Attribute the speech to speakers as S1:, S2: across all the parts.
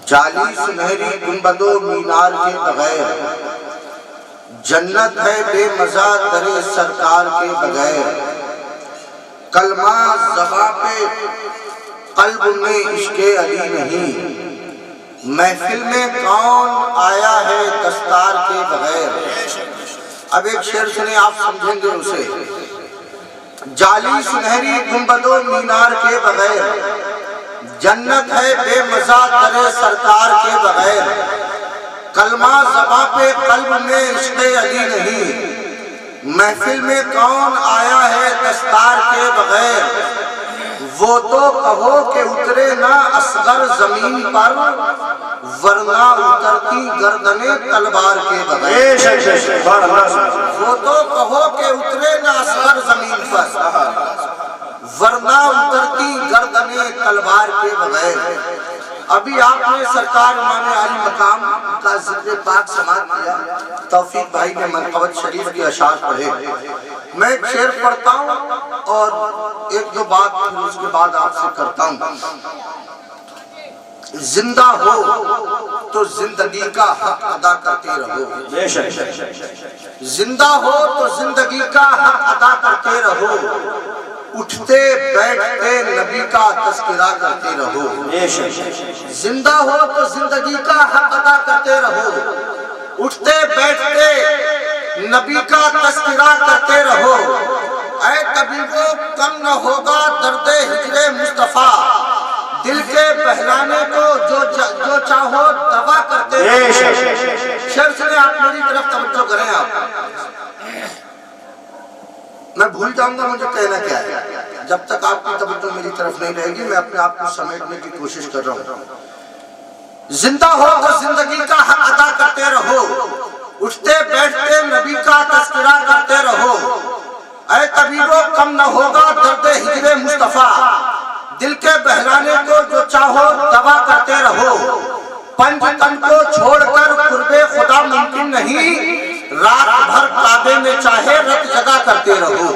S1: جالی سنہری گنبدوں مینار کے بغیر، جنت ہے بے مزہ در سرکار کے بغیر، کلمہ زباں پہ قلب میں عشق علی نہیں، محفل میں کون آیا ہے دستار کے بغیر۔ اب ایک شعر سنیں، آپ سمجھیں گے اسے۔ جالی سنہری گنبدوں مینار کے بغیر، جنت ہے بے مزہ در سرکار کے بغیر، کلمہ زباں پہ قلب میں عشق علی نہیں، محفل میں کون آیا ہے دستار کے بغیر۔ وہ تو کہو کہ اترے نہ اصغر زمین پر، ورنہ اترتی گردنیں تلوار کے بغیر۔ وہ تو کہو کہ اترے نہ اصغر زمین پر، ورنہ اترتی گردنیں تلوار کے بغیر۔ ابھی آپ نے سرکار امام علی مقام کا ذکر پاک سماعت کیا، توفیق بھائی نے منقبت شریف کے اشعار پڑھے۔ میں ایک شعر پڑھتا ہوں اور ایک دو بات پھر اس کے بعد آپ سے کرتا ہوں۔ زندہ ہو تو زندگی کا حق ادا کرتے رہو، زندہ ہو تو زندگی کا حق ادا کرتے رہو، اٹھتے بیٹھتے نبی کا تذکرہ کرتے رہو۔ زندہ ہو تو زندگی کا حق ادا کرتے رہو، اٹھتے بیٹھتے نبی کا تذکرہ کرتے رہو۔ اے طبیبو کم نہ ہوگا درد ہجر مصطفیٰ، دل کے بہلانے کو جو چاہو دوا کرتے رہو۔ شعر سنے، آپ میری طرف توجہ کریں۔ آپ میں بھول جاؤں گا مجھے کہنا کیا ہے، جب تک آپ کی توجہ میری طرف نہیں رہے گی میں اپنے آپ کو سمیٹنے کی کوشش کر رہا ہوں۔ زندہ ہو تو زندگی کا حق ادا کرتے رہو، اٹھتے بیٹھتے نبی کا تذکرہ کرتے رہو۔ اے طبیبو کم نہ ہوگا درد ہجر مصطفیٰ، دل کے بہلانے کو جو چاہو دوا کرتے رہو۔ پنج تن کو چھوڑ کر قرب خدا ممکن نہیں، رات بھر کعبے میں چاہے رت جگہ کرتے رہو،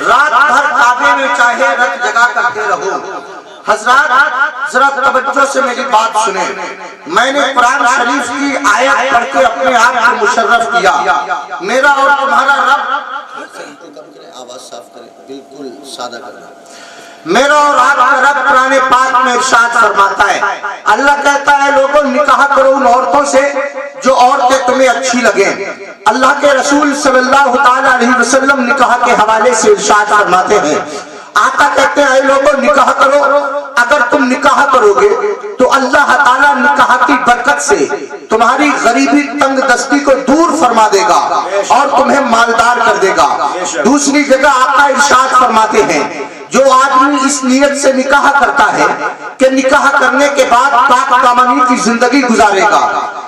S1: رات بھر کعبے میں چاہے رت جگہ کرتے رہو۔ حضرات ذرا توجہ سے میری بات سنیں، میں نے قرآن شریف کی آیت پڑھ کے اپنے آپ کو مشرف کیا۔ میرا اور تمہارا رب، آواز صاف کریں، بالکل سادہ کرنا۔ میرا اور آپ کا رب قرآن پاک میں ارشاد فرماتا ہے، اللہ کہتا ہے لوگوں نکاح کرو ان عورتوں سے جو عورتیں تمہیں اچھی لگیں۔ اللہ کے رسول صلی اللہ تعالیٰ علیہ وسلم نکاح کے حوالے سے ارشاد فرماتے ہیں، آقا کہتے ہیں اے لوگوں نکاح کرو، اگر تم نکاح کرو گے تو اللہ تعالیٰ نکاح کی برکت سے تمہاری غریبی تنگ دستی کو دور فرما دے گا اور تمہیں مالدار کر دے گا۔ دوسری جگہ آقا ارشاد فرماتے ہیں، جو آدمی اس نیت سے نکاح کرتا ہے کہ نکاح کرنے کے بعد پاک دامنی کی زندگی گزارے گا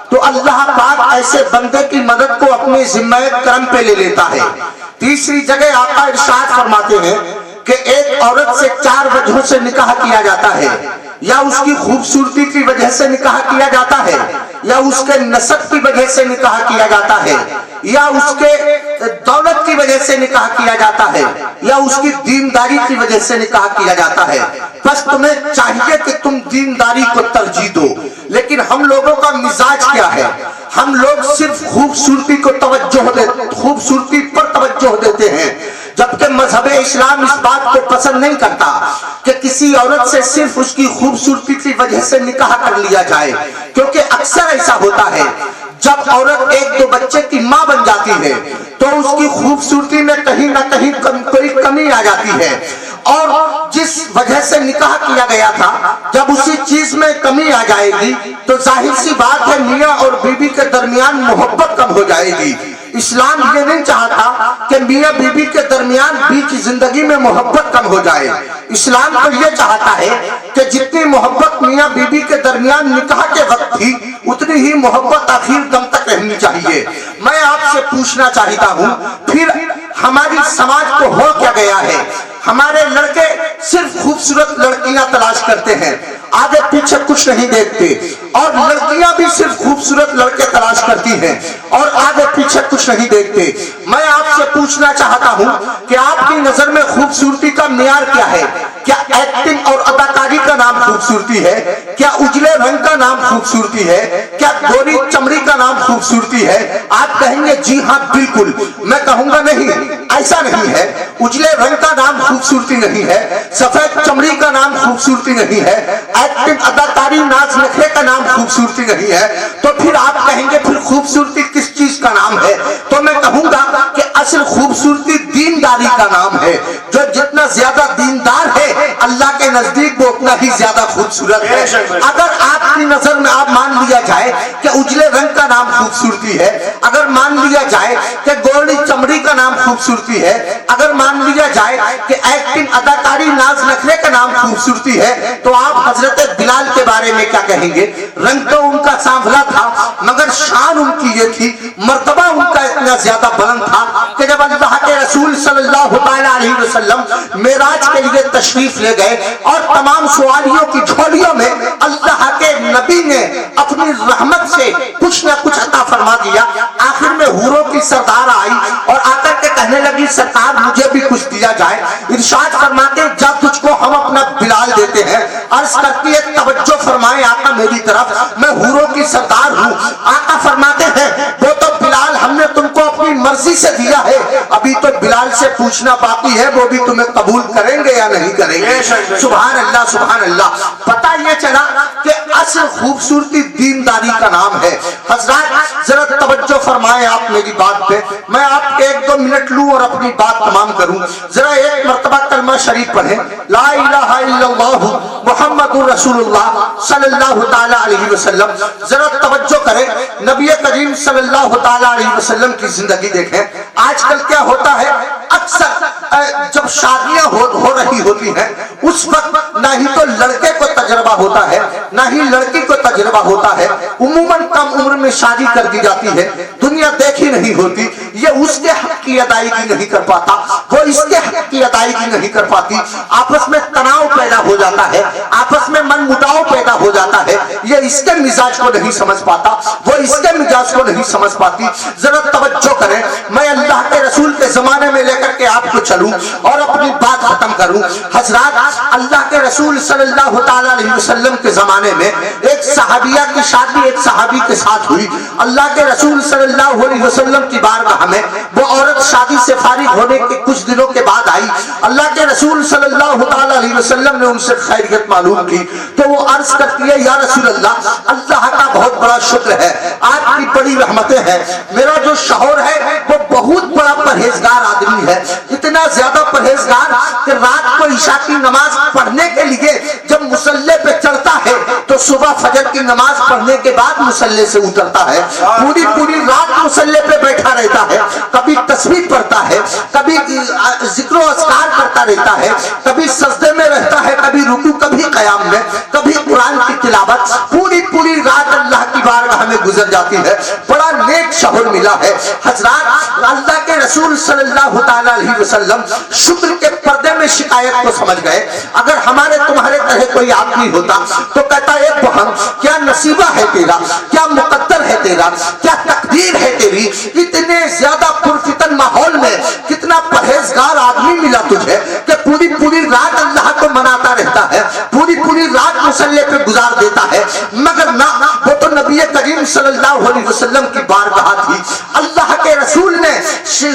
S1: تو اللہ پاک ایسے بندے کی مدد کو اپنے ذمہ کرم پہ لے لیتا ہے۔ تیسری جگہ آقا ارشاد فرماتے ہیں کہ ایک عورت سے 4 وجہوں سے نکاح کیا جاتا ہے، یا اس کی خوبصورتی کی وجہ سے نکاح کیا جاتا ہے، یا اس کے نسب کی وجہ سے نکاح کیا جاتا ہے، یا اس کے دولت کی وجہ سے نکاح کیا جاتا ہے، یا اس کی دینداری کی وجہ سے نکاح کیا جاتا ہے۔ بس تمہیں چاہیے کہ تم دینداری کو ترجیح دو، لیکن ہم لوگوں کا مزاج کیا ہے، ہم لوگ صرف خوبصورتی پر توجہ دیتے ہیں، جبکہ مذہب اسلام اس بات کو پسند نہیں کرتا کہ کسی عورت سے صرف اس کی خوبصورتی کی وجہ سے نکاح کر لیا جائے، کیونکہ اکثر ایسا ہوتا ہے جب عورت 1-2 بچے کی ماں بن جاتی ہے تو اس کی خوبصورتی میں کہیں نہ کہیں کوئی کمی آ جاتی ہے، اور جس وجہ سے نکاح کیا گیا تھا جب اسی چیز میں کمی آ جائے گی تو ظاہر سی بات ہے میاں اور بیوی کے درمیان محبت کم ہو جائے گی۔ اسلام یہ نہیں چاہتا کہ میاں بیوی کے درمیان بیچ زندگی میں محبت کم ہو جائے۔ اسلام تو یہ چاہتا ہے کہ جتنی محبت میاں بیوی کے درمیان نکاح کے وقت تھی اتنی ہی محبت آخر دم تک رہنی چاہیے۔ میں آپ سے پوچھنا چاہتا ہوں، پھر ہماری سماج کو ہو کیا گیا ہے؟ ہمارے لڑکے صرف خوبصورت لڑکیاں تلاش کرتے ہیں، آگے پیچھے کچھ نہیں دیکھتے، اور لڑکیاں بھی صرف خوبصورت لڑکے تلاش کرتی ہیں اور آگے پیچھے کچھ نہیں دیکھتے۔ میں آپ سے پوچھنا چاہتا ہوں کہ آپ کی نظر میں خوبصورتی کا معیار کیا ہے؟ کیا ایکٹنگ اور اداکاری کا نام خوبصورتی ہے؟ کیا اجلے رنگ کا نام خوبصورتی ہے؟ کیا گوری چمڑی کا نام خوبصورتی ہے؟ آپ کہیں گے جی ہاں بالکل، میں کہوں گا نہیں، ایسا نہیں ہے۔ اجلے رنگ کا نام خوبصورتی نہیں ہے، سفید چمڑی کا نام خوبصورتی نہیں ہے، ایکٹنگ اداکاری ناز نخرے کا نام خوبصورتی نہیں ہے، تو پھر آپ کہیں گے پھر خوبصورتی کس چیز کا نام ہے؟ تو میں کہوں گا کہ اصل خوبصورتی دینداری کا نام ہے۔ جو جتنا زیادہ دیندار ہے اللہ کے نزدیک وہ اتنا ہی زیادہ خوبصورت ہے۔ اگر آپ کی نظر میں آپ مان لیا جائے کہ اجلے رنگ کا نام خوبصورتی ہے، اگر مان لیا جائے کہ گوری چمڑی کا نام خوبصورتی ہے، اگر مان لیا جائے کہ ایکٹنگ اداکاری ناز نخرے کا نام خوبصورتی ہے، تو آپ حضرت بلال کے بارے میں کیا کہیں گے؟ رنگ تو ان کا سانولا تھا مگر شان ان کی یہ تھی، مرتبہ ان کا اتنا زیادہ بلند تھا کہ جب اللہ کے رسول صلی اللہ علیہ وسلم معراج کے لیے تشریف لے گئے اور تمام سواریوں کی جھولیوں میں اللہ کے نبی نے اپنی رحمت سے کچھ نہ کچھ عطا فرما دیا، آخر میں حوروں کی سردار آئی اور آ کر کے کہنے لگی سرکار مجھے بھی کچھ دیا جائے۔ ارشاد فرماتے جا تجھ کو ہم اپنا بلال دیتے ہیں۔ عرض کرتی ہے توجہ فرمائے آقا میری طرف، میں حوروں کی سردار ہوں۔ آقا فرماتے ہیں وہ تو بلال ہم نے تم کو اپنی مرضی سے دیا ہے، ابھی تو بلال سے پوچھنا باقی ہے وہ بھی تمہیں قبول کریں گے یا نہیں کریں گے۔ سبحان اللہ سبحان اللہ۔ پتہ یہ چلا کہ اصل خوبصورتی دینداری کا نام ہے۔ حضرات ذرا توجہ فرمائیں آپ میری بات پہ، میں آپ کے 1-2 منٹ لوں اور اپنی بات تمام کروں۔ ذرا ایک مرتبہ کلمہ شریف پڑھیں، لا الہ الا اللہ محمد رسول اللہ صلی اللہ تعالی علیہ وسلم۔ ذرا توجہ کریں، نبی کریم صلی اللہ تعالی علیہ وسلم کی زندگی دیکھیں۔ آج کل کیا ہوتا ہے، اکثر جب شادیاں ہو رہی ہوتی ہیں اس وقت نہ ہی تو لڑکے کو تجربہ ہوتا ہے نہ ہی لڑکی کو تجربہ ہوتا ہے، عموماً کم عمر میں شادی کر دی جاتی ہے، دنیا دیکھی نہیں ہوتی، یہ اس کے حق کی ادائیگی نہیں کر پاتا، وہ اس کے حق کی ادائیگی نہیں کر پاتی، آپس میں تناؤ پیدا ہو جاتا ہے، آپس میں من مٹاؤ پیدا ہو جاتا ہے، یہ اس کے مزاج کو نہیں سمجھ پاتا، وہ اس کے مزاج کو نہیں سمجھ پاتی۔ ذرا توجہ کریں، میں اللہ کے رسول کے زمانے میں لے کر کے آپ کو چلوں اور اپنی بات ختم کروں۔ حضرات اللہ کے رسول صلی اللہ تعالی علیہ وسلم کے زمانے میں ایک صحابیہ کی شادی ایک صحابی کے ساتھ ہوئی۔ اللہ کے رسول صلی اللہ علیہ وسلم کی بارگاہ میں وہ عورت شادی سے فارغ ہونے کے کچھ دنوں کے بعد آئی۔ اللہ کے رسول صلی اللہ تعالی علیہ وسلم نے ان سے خیریت معلوم کی تو وہ عرض کرتی ہے یا رسول اللہ، اللہ کا بہت بڑا شکر ہے، آپ کی بڑی رحمتیں ہیں، میرا جو شوہر ہے وہ بہت بڑا پرہیزگار آدمی ہے، اتنا زیادہ پرہیزگار کہ رات کو عشاء کی نماز پڑھنے کے لیے جب مصلی پہ چڑھتا ہے تو صبح فجر کی نماز پڑھنے کے بعد مصلی سے اترتا ہے، پوری رات مصلی پہ بیٹھا رہتا ہے، کبھی تسبیح پڑھتا ہے، کبھی ذکر و اذکار کرتا رہتا ہے، کبھی سجدے میں رہتا ہے، کبھی رکوع، کبھی قیام میں، کبھی قرآن کی تلاوت، پوری رات اللہ کی بارگاہ میں گزر جاتی ہے، بڑا نیک شوہر ملا ہے۔ حضرات اللہ کے رسول صلی اللہ تعالی علیہ وسلم شکر کے پردے میں شکایت کو سمجھ گئے۔ اگر ہمارے تمہارے طرح کوئی آدمی ہوتا تو کہتا ہے بہن کیا نصیبہ ہے تیرا، کیا مقدر ہے تیرا، کیا تقدیر ہے تیری، اتنے زیادہ پرفتن ماحول میں کتنا پرہیزگار آدمی ملا تجھے کہ پوری رات اللہ کو مناتا رہتا ہے، پوری رات مصلی پہ گزار دیتا ہے، مگر نہ، وہ تو نبی کریم صلی اللہ علیہ وسلم کی بارگاہ تھی۔ اللہ کے رسول نے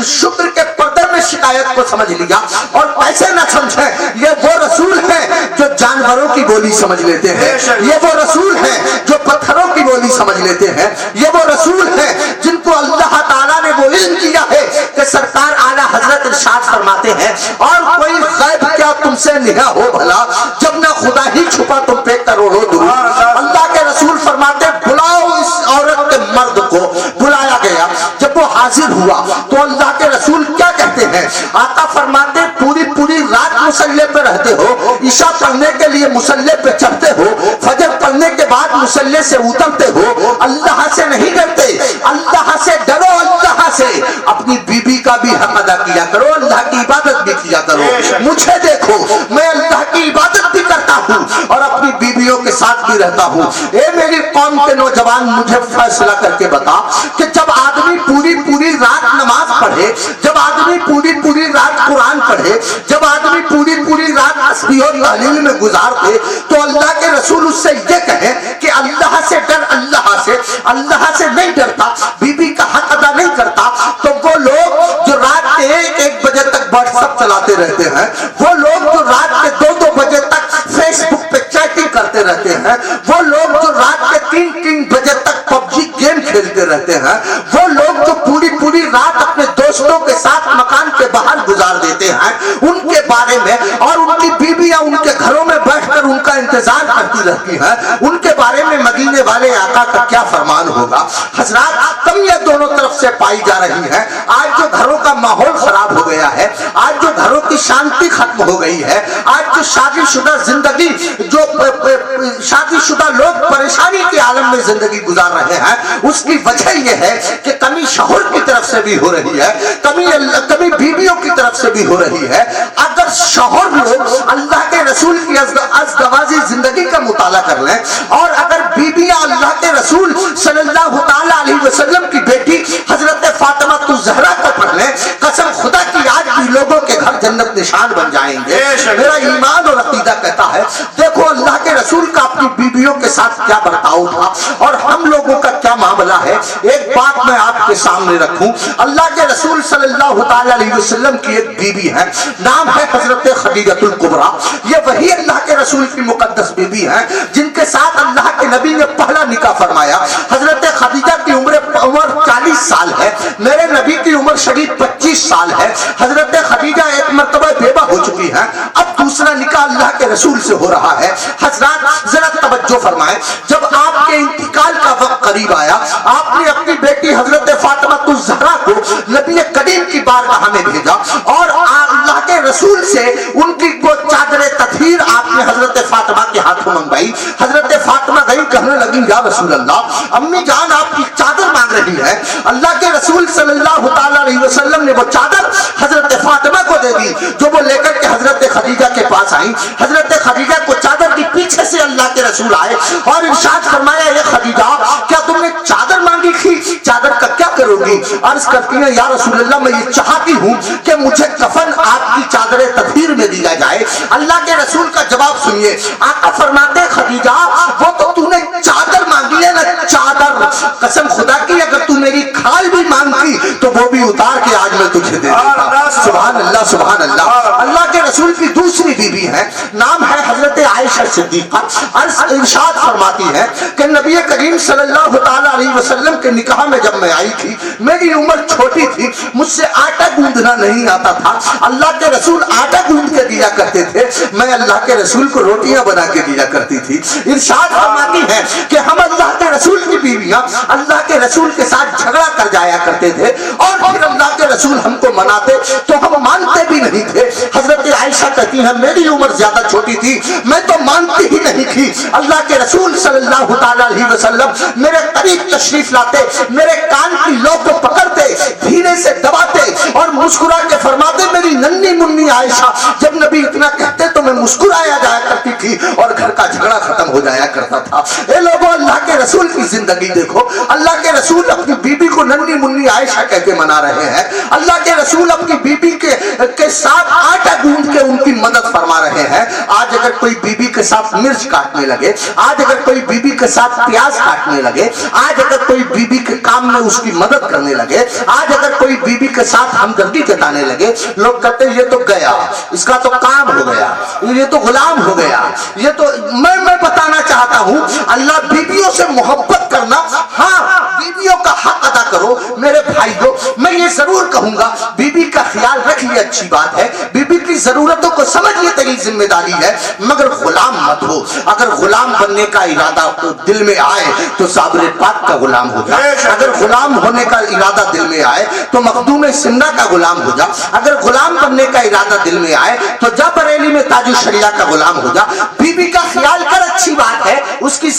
S1: شکر کے پردے میں شکایت کو سمجھ لیا، اور ایسے نہ سمجھیں یہ وہ رسول ہیں جو جانوروں کی بولی سمجھ لیتے ہیں، یہ وہ رسول ہیں جو پتھروں کی بولی سمجھ لیتے ہیں، یہ وہ رسول ہیں جن کو اللہ تعالیٰ نے وہ علم کیا ہے کہ سرکار اعلیٰ حضرت ارشاد فرماتے ہیں اور کوئی غیب کیا تم سے نہا ہو بھلا جب نہ خدا ہی چھپا تم پہ کروڑوں درود۔ اللہ کے رسول فرماتے بلاؤ اس عورت کے مرد کو، بلایا گیا، جب وہ حاضر ہوا تو اللہ کے رسول کیا کہتے ہیں، آقا فرماتے پوری رات مصلی پہ رہتے ہو، عشاء پڑھنے کے لیے مصلی پہ چڑھتے ہو، فجر پڑھنے کے بعد مصلی سے اترتے ہو، اللہ سے نہیں ڈرتے، اللہ سے ڈرو، اللہ سے اپنی بیوی کا بھی حق ادا کیا کرو، اللہ کی عبادت بھی کیا کرو۔ مجھے دیکھو، میں اللہ کی عبادت بھی کرتا ہوں اور اپنی بیویوں کے ساتھ بھی رہتا ہوں۔ اے میری قوم کے نوجوان، مجھے فیصلہ کر کے بتا کہ جب آدمی پوری رات نماز پڑھے، جب آدمی پوری رات قرآن پڑھے، جب آدمی پوری رات تسبیح اور تحلیل میں گزارتے، تو اللہ کے رسول اس سے یہ کہیں کہ اللہ سے ڈر، اللہ سے نہیں ڈرتا، بیوی کا حق ادا نہیں کرتا، تو وہ لوگ جو رات کے 1 بجے تک واٹس ایپ چلاتے رہتے ہیں، وہ لوگ جو رات کے 2 بجے تک فیس بک پہ چیٹنگ کرتے رہتے ہیں، وہ لوگ جو رات کے 3 بجے تک پبجی گیم کھیلتے رہتے ہیں، وہ لوگ جو پوری رات اپنے دوستوں کے ساتھ مکان کے باہر گزار دیتے ہیں، ان کے بارے میں اور ان کی بیویاں ان کے گھروں میں بیٹھ کر ان کا انتظار کرتی رہتی ہیں، ان کے بارے میں مدینے والے آقا کا کیا فرمان ہوگا؟ حضرات، کمیاں دونوں طرف سے پائی جا رہی ہیں۔ آج جو گھروں کا ماحول خراب ہو گیا ہے، آج جو گھروں کی شانتی ختم ہو گئی ہے، آج جو شادی شدہ زندگی، جو شادی شدہ لوگ پریشانی کے عالم میں زندگی گزار رہے ہیں، اس کی وجہ یہ ہے کہ کمی شوہر کی طرف سے بھی ہو رہی ہے، کمی بیویوں کی طرف سے بھی ہو رہی ہے۔ اگر شوہر لوگ اللہ کے رسول کی ازدواجی زندگی کا مطالعہ کر لیں، اور اگر بیویاں اللہ کے رسول صلی اللہ تعالی علیہ وسلم کی بیٹی حضرت فاطمہ الزہرا کو پڑھ لیں، قسم خدا کی آج بھی لوگوں کے گھر جنت نشان بن جائیں گے۔ میرا ایمان اور عقیدہ کہتا ہے، دیکھو اللہ کے رسول کا اپنی بیویوں کے ساتھ کیا برتاؤ تھا اور ہم لوگوں کا کیا معاملہ ہے۔ ایک بات میں آپ کے سامنے رکھوں، اللہ کے رسول صلی اللہ تعالی علیہ وسلم کی ایک بیوی ہے، نام ہے حضرت خدیجہ الکبریٰ۔ یہ وہی اللہ کے رسول کی مقدس بیوی ہے جن کے ساتھ اللہ کے نبی نے پہلا نکاح فرمایا۔ حضرت خدیجہ کی عمر 40 سال ہے، میرے نبی کی عمر شریف 25 سال ہے۔ حضرت خدیجہ ایک مرتبہ بیوہ ہو چکی ہے، اب دوسرا نکاح اللہ کے رسول سے ہو رہا ہے۔ حضرات ذرا توجہ فرمائیں، جب آپ کے انتقال کا وقت قریب آیا، آپ نے اپنی بیٹی حضرت فاطمہ الزہرا کو نبی کریم کی بارگاہ میں بھیجا اور اللہ کے رسول سے ان کی وہ چادر تطہیر آپ نے حضرت فاطمہ کے ہاتھوں منگوائی۔ حضرت فاطمہ گئی، کہنے لگی یا رسول اللہ، امی جان آپ کی چادر مانگ رہی ہے۔ اللہ کے رسول صلی اللہ تعالی علیہ وسلم نے وہ چادر حضرت فاطمہ کو دے دی، جو وہ لے کر کے حضرت خدیجہ کے پاس آئی۔ حضرت خدیجہ کو چادر کی پیچھے سے اللہ کے رسول آئے اور ارشاد فرمایا، اے خدیجہ، کیا تم نے چادر مانگی تھی؟ چادر کا کیا کرو گی؟ عرض کرتی ہیں، یا رسول اللہ، میں یہ چاہتی ہوں کہ مجھے کفن آپ کی چادر تطہیر میں دیا جائے۔ اللہ کے رسول کا جواب سنیے، آقا فرماتے، خدیجہ وہ تو نے چادر مانگی ہے نا، چادر، قسم خدا کی اگر تو میری کھال بھی مانگتی تو وہ بھی اتار کے آج میں تجھے دے دیتا۔ سبحان اللہ، سبحان اللہ۔ اللہ کے رسول کی دوسری بیوی ہے، نام ہے حضرت عائشہ صدیقہ۔ ارشاد فرماتی ہے کہ نبی کریم صلی اللہ تعالی علیہ وسلم کے نکاح میں جب میں آئی تھی، میری عمر چھوٹی تھی، مجھ سے آٹا گوندنا نہیں آتا تھا۔ اللہ کے رسول آٹا گوند کے دیا کرتے تھے، میں اللہ کے رسول کو روٹیاں بنا کے دیا کرتی تھی۔ ارشاد فرماتی ہے کہ ہم اللہ کے رسول کی بیویاں اللہ کے رسول کے ساتھ جھگڑا کر جایا کرتے تھے اور پھر اللہ کے رسول ہم کو مناتے تو ہم مانتے بھی نہیں تھے۔ حضرت عائشہ کہتی ہیں، میری عمر زیادہ چھوٹی تھی، میں تو مانتی ہی نہیں تھی۔ اللہ کے رسول صلی اللہ تعالی علیہ وسلم میرے قریب تشریف لاتے، میرے کان کی لو کو پکڑتے، دھیرے سے دباتے اور مسکرا کے فرماتے، میری ننھی منی عائشہ، جب نبی اتنا کہتے تو میں مسکرایا جایا کرتی تھی اور گھر کا جھگڑا ختم ہو جایا کرتا تھا۔ اے لوگوں، اللہ کے رسول کی زندگی دیکھو، اللہ کے رسول اپنی بیوی کو ننھی منی عائشہ کہہ کے منا رہے ہیں۔ اللہ کے رسول اپنی بیوی کے ساتھ آٹا گوند کے ان کی مدد فرما رہے ہیں۔ آج اگر کوئی بیوی کے ساتھ مرچ کاٹنے لگے، آج اگر کوئی بیوی کے ساتھ پیاز کاٹنے لگے، آج اگر کوئی بیوی کے کام میں اس کی مدد کرنے لگے، آج اگر کوئی بیوی کے ساتھ ہمدردی جتانے لگے، لوگ کہتے ہیں یہ تو گیا، اس کا تو کام ہو گیا، یہ تو غلام ہو گیا۔ یہ تو میں بتانا چاہتا ہوں، اللہ بیویوں سے محبت کرنا، ہاں بیویوں کا حق ادا کرو۔ میرے بھائیو، میں یہ ضرور کہوں گا، بیوی کا خیال رکھیے، اچھی بات ہے، بیوی کی ضرورتوں کو سمجھیے، تیری ذمہ داری ہے، مگر غلام مت ہو۔ اگر غلام بننے کا ارادہ دل میں آئے تو صابر پاک کا غلام ہو جا، اگر غلام ہونے کا ارادہ دل میں آئے تو مخدوم سمرہ کا غلام ہو جا، اگر غلام بننے کا ارادہ دل میں آئے تو جا بریلی میں تاج الشریعہ کا غلام ہو جا۔ بیوی کا خیال کر، اچھی بات ہے، اس کی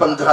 S1: 15